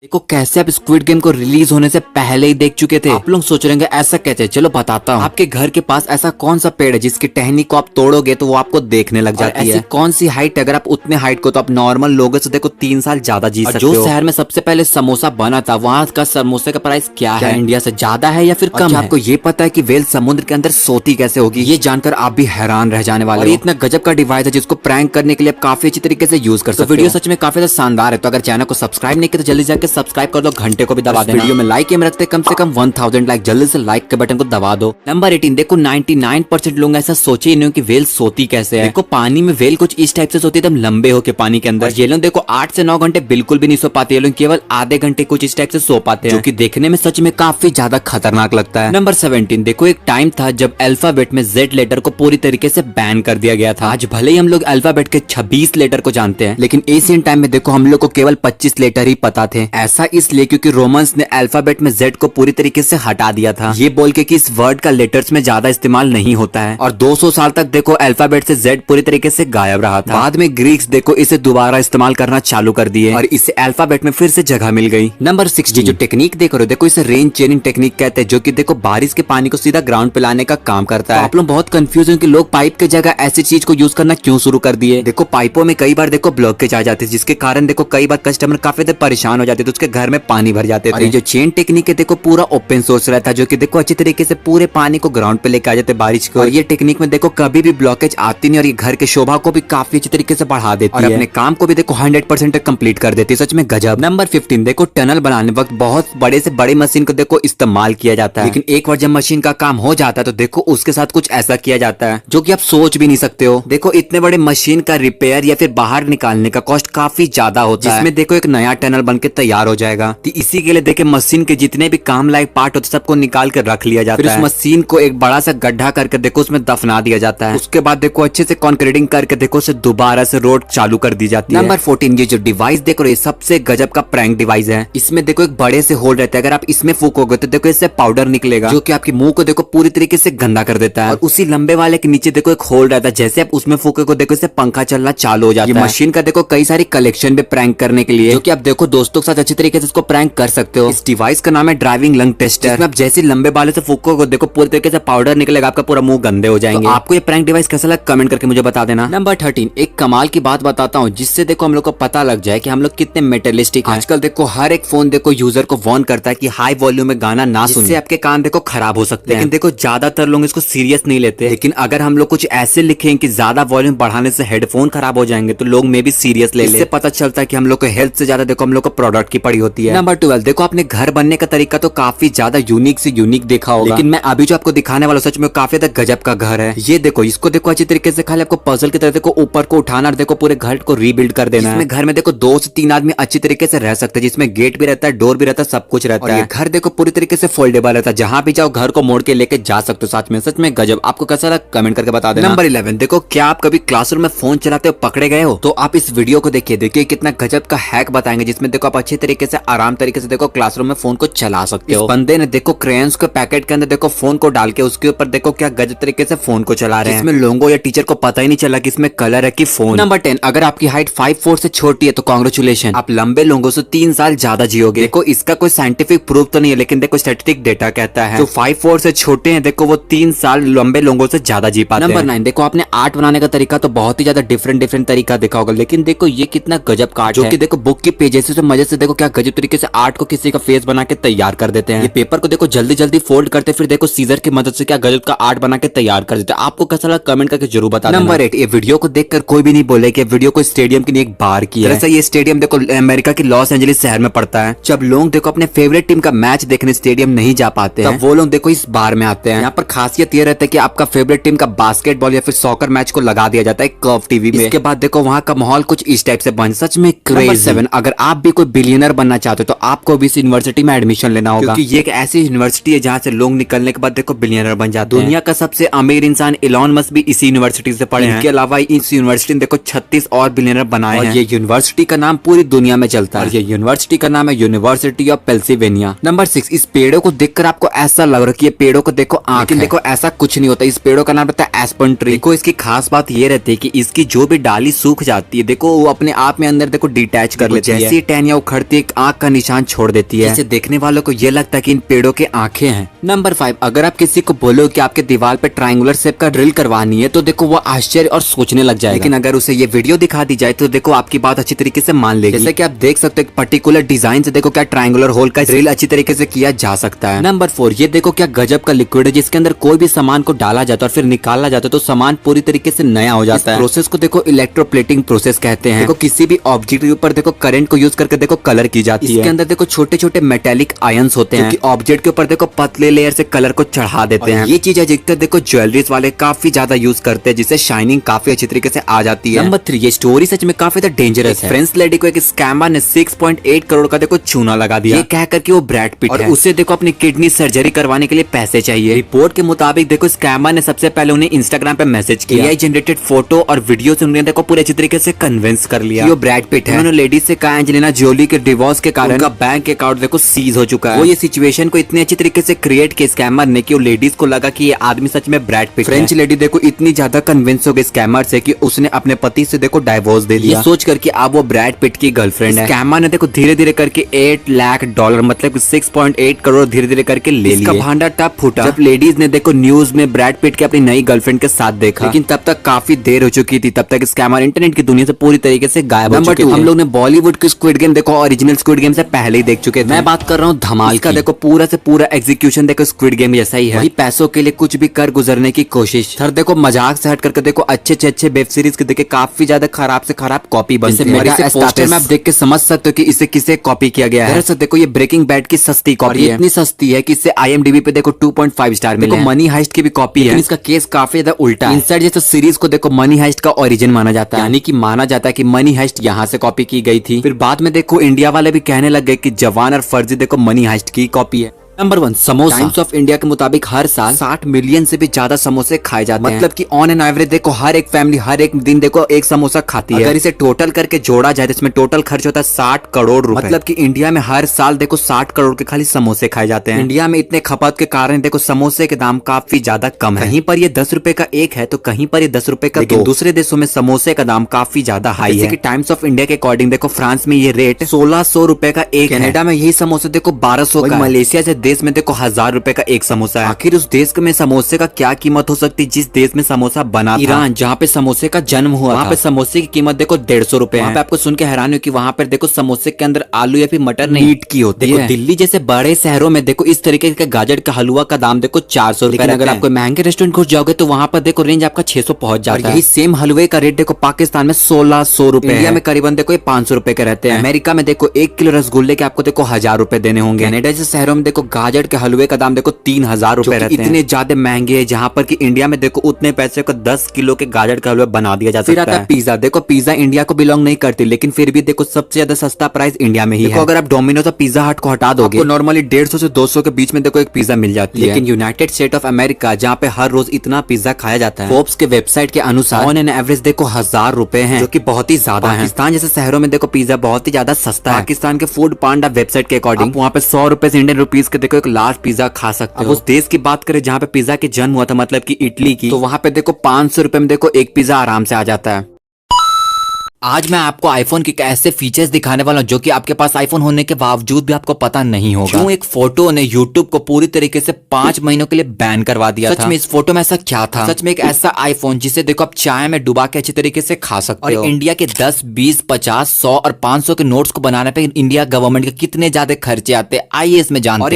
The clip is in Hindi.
देखो कैसे आप स्क्विड गेम को रिलीज होने से पहले ही देख चुके थे। आप लोग सोच रहे हैं ऐसा कैसे, चलो बताता हूँ। आपके घर के पास ऐसा कौन सा पेड़ है जिसकी टहनी को आप तोड़ोगे तो वो आपको देखने लग जाती है। ऐसी कौन सी हाइट, अगर आप उतने हाइट को तो आप नॉर्मल लोगों से देखो 3 साल ज्यादा जी सकते हो। जो शहर में सबसे पहले समोसा बना था वहाँ का समोसे का प्राइस क्या है, इंडिया से ज्यादा है या फिर कम है? आपको ये पता है कि वेल समुद्र के अंदर सोती कैसे होगी? ये जानकर आप भी हैरान रह जाने वाले हो। इतना गजब का डिवाइस है जिसको प्रैंक करने के लिए आप काफी अच्छी तरीके से यूज कर सकते हो। वीडियो सच में काफी शानदार है, तो अगर चैनल को सब्सक्राइब नहीं किया तो जल्दी जाकर सब्सक्राइब कर दो, घंटे को भी दबा देना। वीडियो में लाइक एम रखते कम से कम 1000 लाइक, जल्दी से लाइक के बटन को दबा दो। नंबर 18 देखो 99% लोग ऐसा सोचे ही नहीं कि वेल सोती कैसे है। देखो पानी में वेल कुछ इस टाइप से सोती है, एकदम लंबे होके पानी के अंदर। ये लोग देखो 8 से 9 घंटे बिल्कुल भी नहीं सो पाते, ये लोग केवल आधे घंटे कुछ इस टाइप से सो पाते हैं, जो कि देखने में सच में काफी ज्यादा खतरनाक लगता है। नंबर 17 देखो एक टाइम था जब अल्फाबेट में Z लेटर को पूरी तरीके से बैन कर दिया गया था। आज भले ही हम लोग अल्फाबेट के 26 लेटर को जानते हैं, लेकिन एशियन टाइम में देखो हम लोग को केवल 25 लेटर ही पता थे। ऐसा इसलिए क्योंकि रोमन्स ने अल्फाबेट में Z को पूरी तरीके से हटा दिया था, ये बोल के कि इस वर्ड का लेटर्स में ज्यादा इस्तेमाल नहीं होता है। और 200 साल तक देखो अल्फाबेट से Z पूरी तरीके से गायब रहा था। बाद में ग्रीक्स देखो इसे दोबारा इस्तेमाल करना चालू कर दिए और इसे अल्फाबेट में फिर से जगह मिल गई। नंबर 16 जो टेक्निक देख रहे हो देखो इसे रेन चेनिंग टेक्निक कहते हैं, जो कि देखो बारिश के पानी को सीधा ग्राउंड पे लाने का काम करता है। आप लोग बहुत कंफ्यूज हैं कि लोग पाइप के जगह ऐसी चीज को यूज करना क्यों शुरू कर दिए। देखो पाइपों में कई बार देखो ब्लॉकेज आ जाते हैं, जिसके कारण देखो कई बार कस्टमर काफी देर परेशान हो जाते थे, उसके घर में पानी भर जाते थे। जो चेन टेक्निक है देखो पूरा ओपन सोर्स रहता है, जो कि देखो अच्छी तरीके से पूरे पानी को ग्राउंड पे लेके आ जाते बारिश को। और ये टेक्निक में देखो कभी भी ब्लॉकेज आती नहीं और ये घर के शोभा को भी काफी अच्छी तरीके से बढ़ा देती है और अपने काम को भी देखो 100% कंप्लीट कर देती है। सच में गजब। नंबर 15 देखो टनल बनाने वक्त बहुत बड़े से बड़े मशीन को देखो इस्तेमाल किया जाता है, लेकिन एक बार जब मशीन का काम हो जाता है तो देखो उसके साथ कुछ ऐसा किया जाता है जो कि आप सोच भी नहीं सकते हो। देखो इतने बड़े मशीन का रिपेयर या फिर बाहर निकालने का कॉस्ट काफी ज्यादा होता है, जिसमें देखो एक नया टनल बन के तैयार हो जाएगा। तो इसी के लिए देखे मशीन के जितने भी काम लायक पार्ट होते सबको निकाल कर रख लिया जाता है। फिर उस मशीन को एक बड़ा सा गड्ढा करके देखो उसमें दफना दिया जाता है। उसके बाद देखो अच्छे से कॉन्क्रीटिंग करके देखो उसे दोबारा से रोड चालू कर दी जाती है। नंबर 14 ये जो डिवाइस देखो ये सबसे गजब का प्रैंक डिवाइस है। इसमें देखो एक बड़े से होल रहता है, अगर आप इसमें फूकोगे तो देखो इससे पाउडर निकलेगा, जो कि आपके मुंह को देखो पूरी तरीके से गंदा कर देता है। और उसी लंबे वाले के नीचे देखो एक होल रहता है, जैसे आप उसमें फूकोगे देखो इससे पंखा चलना चालू हो जाता है। मशीन का देखो कई सारी कलेक्शन भी प्रैंक करने के लिए, जो कि आप देखो दोस्तों के साथ अच्छी तरीके से इसको प्रैंक कर सकते हो। इस डिवाइस का नाम है ड्राइविंग लंग टेस्टर। आप जैसे लंबे बालों से फूकोगे देखो पूरी तरीके से पाउडर निकलेगा, आपका पूरा मुंह गंदे हो जाएंगे। तो आपको ये प्रैंक डिवाइस कैसा लगा कमेंट करके मुझे बता देना। नंबर 13 एक कमाल की बात बताता हूँ, जिससे देखो हम लोग को पता लग जाए कि हम लोग कितने मेटलिस्टिक हैं। आजकल देखो हर एक फोन देखो यूजर को वार्न करता है कि हाई वॉल्यूम में गाना ना सुनिए, आपके कान देखो खराब हो सकते हैं। लेकिन देखो ज्यादातर लोग इसको सीरियस नहीं लेते, लेकिन अगर हम लोग कुछ ऐसे लिखें कि ज्यादा वॉल्यूम बढ़ाने से हेडफोन खराब हो जाएंगे तो लोग में भी सीरियस ले ले। पता चलता है कि हम लोग को हेल्थ से ज्यादा देखो हम लोग को प्रोडक्ट की पड़ी होती है। नंबर 12 देखो अपने घर बनने का तरीका तो काफी ज्यादा यूनिक से यूनिक देखा होगा, लेकिन मैं अभी जो आपको दिखाने वाला सच में काफी ज्यादा गजब का घर है। ये देखो इसको देखो अच्छी तरीके से खाली आपको पजल की तरह देखो ऊपर को उठाना और देखो पूरे घर को रीबिल्ड कर देना है। घर में देखो 2 से 3 आदमी अच्छी तरीके से रह सकते हैं, जिसमें गेट भी रहता है, डोर भी रहता है, सब कुछ रहता है। घर देखो पूरी तरीके से फोल्डेबल रहता है, जहाँ भी जाओ घर को मोड़ के लेके जा सकते हो साथ में। सच में गजब। आपको कैसा लगा कमेंट करके बता देना। नंबर 11 देखो क्या आप कभी क्लासरूम में फोन चलाते हो पकड़े गए हो, तो आप इस वीडियो को देखिए कितना गजब का हैक बताएंगे, जिसमें देखो आप अच्छे तरीके से आराम तरीके से देखो क्लासरूम में फोन को चला सकते हो। बंदे ने देखो क्रेयंस के पैकेट के अंदर देखो फोन को डाल के उसके ऊपर देखो क्या गजब तरीके से फोन को चला रहे हैं। इसमें लोगों या टीचर को पता ही नहीं चला कि इसमें कलर है कि फोन। नंबर 10 अगर आपकी हाइट 5'4" से छोटी है तो कांग्रेचुलेशन, आप लंबे लोगों से 3 साल ज्यादा जियोगे। देखो इसका कोई साइंटिफिक प्रूफ तो नहीं है, लेकिन देखो स्टैटिस्टिक डेटा कहता है जो 5'4" से छोटे हैं देखो वो 3 साल लंबे लोगों से ज्यादा जी पाते हैं। नंबर 9 देखो आपने आर्ट बनाने का तरीका तो बहुत ही ज्यादा डिफरेंट तरीका देखा होगा, लेकिन देखो ये कितना गजब का आर्ट है, जो कि देखो बुक की पेजेस से मजे से देखो क्या गजब तरीके से आर्ट को किसी का फेस बना के तैयार कर देते हैं। ये पेपर को देखो जल्दी फोल्ड करते फिर देखो सीजर की मदद से क्या गजब का आर्ट बना के तैयार कर देते हैं। आपको कैसा लगा कमेंट करके जरूर बता देना। नंबर 8 ये वीडियो को देखकर कोई भी नहीं बोले कि वीडियो को स्टेडियम की एक बार की है। दरअसल ये स्टेडियम देखो अमेरिका की लॉस एंजलिस शहर में पड़ता है। जब लोग देखो अपने फेवरेट टीम का मैच देखने स्टेडियम नहीं जा पाते हैं, तब वो लोग देखो इस बार में आते हैं। यहाँ पर खासियत ये रहता है कि आपका फेवरेट टीम का बास्केटबॉल या फिर सॉकर मैच को लगा दिया जाता है कर्व टीवी में। इसके बाद देखो वहाँ का माहौल कुछ इस टाइप से बन, सच में क्रेजी। 7 अगर आप भी कोई बिलियनर बनना चाहते हो तो आपको भी इस यूनिवर्सिटी में एडमिशन लेना होगा, क्योंकि ये एक ऐसी यूनिवर्सिटी है जहाँ से लोग निकलने के बाद देखो बिलियनर बन जाते हैं। दुनिया का सबसे अमीर इंसान इलॉन मस्क भी इसी यूनिवर्सिटी से पढ़े हैं। इनके अलावा इस यूनिवर्सिटी ने देखो 36 और बिलियनर बनाए हैं। ये यूनिवर्सिटी का नाम पूरी दुनिया में चलता है। ये यूनिवर्सिटी का नाम है यूनिवर्सिटी ऑफ पेंसिल्वेनिया। नंबर 6 इस पेड़ों को देखकर आपको ऐसा लग रहा है कि ये पेड़ों को देखो आंख, लेकिन देखो ऐसा कुछ नहीं होता। इस पेड़ों का नाम रहता है एस्पन ट्री। देखो इसकी खास बात ये रहती है कि इसकी जो भी डाली सूख जाती है देखो वो अपने आप में अंदर देखो डिटैच कर लेती है। जैसी टहनियां उखड़ती करती है एक आंख का निशान छोड़ देती है, जिसे देखने वालों को ये लगता है कि इन पेड़ों के आंखें हैं। नंबर 5, अगर आप किसी को बोलो कि आपके दीवार पे ट्रायंगुलर शेप का ड्रिल करवानी है तो देखो वो आश्चर्य और सोचने लग जाएगा, लेकिन अगर उसे ये वीडियो दिखा दी जाए तो देखो आपकी बात अच्छी तरीके से मान लेगी। जैसे कि आप देख सकते हो एक पर्टिकुलर डिजाइन से देखो क्या ट्रायंगुलर होल का ड्रिल अच्छी तरीके से किया जा सकता है। नंबर 4, ये देखो क्या गजब का लिक्विड है जिसके अंदर कोई भी सामान को डाला जाता है और फिर निकाला जाता है तो सामान पूरी तरीके से नया हो जाता है। प्रोसेस को देखो इलेक्ट्रोप्लेटिंग प्रोसेस कहते हैं। देखो किसी भी ऑब्जेक्ट के ऊपर देखो करंट को यूज करके देखो कलर की जाती है। इसके अंदर देखो छोटे छोटे मेटेलिक आयंस होते हैं, ऑब्जेक्ट के ऊपर देखो पतले लेयर से कलर को चढ़ा देते हैं। ये चीज अधिकतर देखो ज्वेलरीज वाले काफी ज्यादा यूज करते हैं, जिससे शाइनिंग काफी अच्छी तरीके से आ जाती है। नंबर 3, ये स्टोरी सच में काफी ज्यादा डेंजरस है। फ्रेंच लेडी को एक स्कैमर ने 6.8 करोड़ का देखो चूना लगा दिया, ये कहकर कि वो ब्रैड पिट है और उसे देखो अपनी किडनी सर्जरी करवाने के लिए पैसे चाहिए। रिपोर्ट के मुताबिक देखो स्कैमर ने सबसे पहले उन्हें इंस्टाग्राम पे मैसेज किया, एआई जनरेटेड फोटो और वीडियो से उन्होंने देखो पूरे अच्छी तरीके से कन्विंस कर लिया वो ब्रैड पिट है। उन्होंने लेडीज से कहा एंजेलिना जोली के डिवोर्स के कारण उनका बैंक अकाउंट देखो सीज हो चुका है। वो ये सिचुएशन को इतनी अच्छी तरीके से क्रिएट किया स्कैमर ने कि वो लेडीज को लगा कि ये आदमी सच में ब्रैड पिट है। फ्रेंच लेडी देखो इतनी ज्यादा कन्विंस हो गई स्कैमर से कि उसने अपने पति से देखो डाइवोर्स दे दिया, ये सोच करके अब वो ब्रैड पिट की गर्लफ्रेंड है। स्कैमर ने देखो धीरे धीरे करके $8 लाख मतलब 6.8 करोड़ धीरे धीरे करके ले लिया। इसका भांडा तब फूटा जब लेडीज ने देखो न्यूज में ब्रैड पिट के अपनी नई गर्लफ्रेंड के साथ देखा, लेकिन तब तक काफी देर हो चुकी थी। तब तक स्कैमर इंटरनेट की दुनिया से पूरी तरीके से गायब हो चुके थे। हम लोग ने बॉलीवुड की स्क्विड गेम देखो ओरिजिनल स्क्विड गेम से पहले ही देख चुके थे। मैं बात कर रहा हूँ धमाल का। देखो पूरा से पूरा एग्जीक्यूशन देखो स्क्विड गेम जैसा ही है, वही पैसों के लिए कुछ भी कर गुजरने की कोशिश। सर देखो मजाक से हट करके देखो अच्छे से अच्छे वेब सीरीज के देखे काफी ज्यादा खराब से खराब कॉपी बनते हैं। पोस्टर में आप देख के समझ सकते हो कि इसे किसे कॉपी किया गया है। दरअसल देखो ये ब्रेकिंग बैड की सस्ती कॉपी है, इतनी सस्ती है कि इससे IMDb पे देखो 2.5 स्टार मिले। देखो मनी हाइस्ट की भी कॉपी है, इसका केस काफी ज्यादा उल्टा है। इनसाइड जैसे सीरीज को देखो मनी हाइस्ट का ओरिजिन माना जाता है, यानी कि माना जाता है कि मनी हाइस्ट यहाँ से कॉपी की गई थी। फिर बाद में देखो इंडिया वाले भी कहने लग गए कि जवान और फर्जी देखो मनी हाइस्ट की कॉपी है। Number 1, samosa. Times of India के मुताबिक हर साल 60 मिलियन से भी ज्यादा समोसे खाए जाते हैं। मतलब कि ऑन एन एवरेज देखो हर एक फैमिली हर एक दिन देखो एक समोसा खाती है। अगर इसे टोटल करके जोड़ा जाए तो इसमें टोटल खर्च होता है 60 करोड़ रुपए। मतलब कि इंडिया में हर साल देखो 60 करोड़ के खाली समोसे खाए जाते हैं। इंडिया में इतने खपत के कारण देखो समोसे के दाम काफी ज्यादा कम है। कहीं पर ये 10 रुपए का एक है तो कहीं पर ये 10 रुपए का दो। दूसरे देशों में समोसे का दाम काफी ज्यादा हाई है। टाइम्स ऑफ इंडिया के अकॉर्डिंग देखो फ्रांस में ये रेट 1600 रुपए का एक, कनाडा में यही समोसे देखो 1200 का, मलेशिया से देश में देखो 1000 रुपए का एक समोसा है। आखिर उस देश में समोसे का क्या कीमत हो सकती है जिस देश में समोसा बना था? ईरान, जहाँ पे समोसे का जन्म हुआ, वहाँ पे समोसे की कीमत देखो 150 रुपए है। आपको सुन के हैरान हो कि वहाँ पर देखो समोसे के अंदर आलू या फिर मटर नहीं मीट की होती है। दिल्ली जैसे बड़े शहरों में देखो इस तरीके का गाजर का हलवा का दाम देखो 400 रुपए। अगर आपको महंगे रेस्टोरेंट घुस जाओगे तो वहाँ पर देखो रेंज आपका 600 पहुंच जाता है। यही सेम हलवे का रेट देखो पाकिस्तान में 1600 रुपए, इंडिया में करीबन देखो ये 500 रुपए के रहते हैं। अमेरिका में देखो 1 किलो रसगुल्ले के आपको देखो 1000 रुपए देने होंगे। कनाडा जैसे शहरों में देखो गाजर के हलवे का दाम देखो 3000 रुपए रहते हैं। इतने ज्यादा महंगे हैं जहाँ पर कि इंडिया में देखो उतने पैसे को 10 किलो के गाजर का हलवा बना दिया जा सकता है। पिज्जा देखो पिज्जा इंडिया को बिलोंग नहीं करती, लेकिन फिर भी देखो सबसे ज्यादा सस्ता प्राइस इंडिया में ही है। अगर आप डोमिनोज और पिज्जा हट को हटा दोगे नॉर्मली 150 से 200 के बीच में देखो एक पिज्जा मिल जाती है। लेकिन यूनाइटेड स्टेट ऑफ अमेरिका जहाँ पे हर रोज इतना पिज्जा खाया जाता है, फोर्ब्स के वेबसाइट के अनुसार ऑन एन एवरेज देखो 1000 रुपए है, जो की बहुत ही ज्यादा है। पाकिस्तान जैसे शहरों में देखो पिज्जा बहुत ही ज्यादा सस्ता है। पाकिस्तान के फूड पांडा वेबसाइट के अकॉर्डिंग वहाँ पे 100 रुपए से इंडियन रुपीज के देखो एक लार्ज पिज्जा खा सकते हो। उस देश की बात करें जहाँ पे पिज्जा के जन्म हुआ था, मतलब कि इटली की, तो वहाँ पे देखो 500 रुपए में देखो एक पिज्जा आराम से आ जाता है। आज मैं आपको आईफोन के ऐसे फीचर्स दिखाने वाला हूं जो कि आपके पास आईफोन होने के बावजूद भी आपको पता नहीं होगा। क्यों एक फोटो ने यूट्यूब को पूरी तरीके से 5 महीनों के लिए बैन करवा दिया था। सच में इस फोटो में ऐसा क्या था? सच में एक ऐसा आईफोन जिसे देखो आप चाय में डुबा के अच्छी तरीके से खा सकते हो। और इंडिया के 10, 20, 50, 100 और 500 के नोट्स को बनाने पे इंडिया गवर्नमेंट के कितने ज्यादा खर्चे आते हैं आइए इसमें जानते हैं।